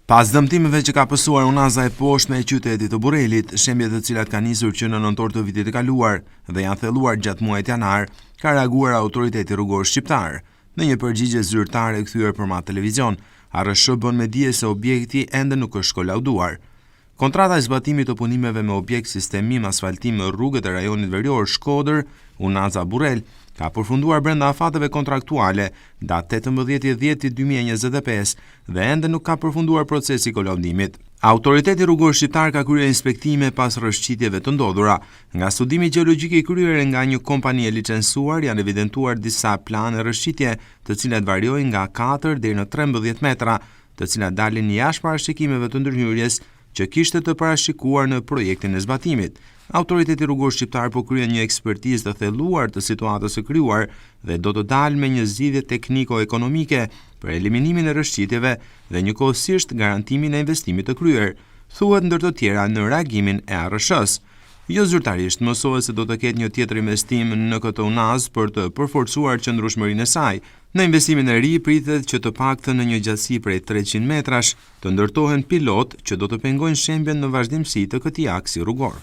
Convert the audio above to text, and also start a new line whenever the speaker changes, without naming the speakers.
Pas dëmtimeve që ka pësuar unaza e poshtme e qytetit të Burrelit, shembjet të cilat kanë nisur që në nëntor të vitit të kaluar dhe janë thelluar gjatë muajit janar, ka reaguar autoriteti rrugor shqiptar. Në një përgjigje zyrtare kthyer përmat televizion, ARSH bën me dije se objekti ende nuk është kolauduar. Kontrata e zbatimit të punimeve me objekt sistemim asfaltim në rrugët e rajonit verior Shkodër, unaza Burrel, ka përfunduar brenda afateve kontraktuale datë 18/10/2025 dhe ende nuk ka përfunduar procesi kolaudimit. Autoriteti rrugor shqiptar ka kryer inspektime pas rrëshqitjeve të ndodhura. Nga studimi gjeologjik i kryer nga një kompani e licencuar janë evidentuar disa plane rrëshqitje, të cilat variojnë nga 4 deri në 13 metra, të cilat dalin jashtë parashikimeve të ndërhyrjes që kishte të parashikuar në projektin e zbatimit. Autoriteti rrugor shqiptar po kryen një ekspertizë të thelluar të situatës së krijuar dhe do të dalë me një zgjidhje tekniko-ekonomike për eliminimin e rrëshqitjeve dhe njëkohësisht garantimin e investimit të kryer, thuhet ndër të tjera në reagimin e ARSH-s. Jo zyrtarisht, mësohet se do të ketë një tjetër investim në këtë unazë për të përforcuar qëndrueshmërinë e saj. Në investimin e ri pritet që të paktën në një gjatësi prej 300 metrash të ndërtohen pilot që do të pengojnë shembjen në vazhdimsi të këtij aksi rrugor.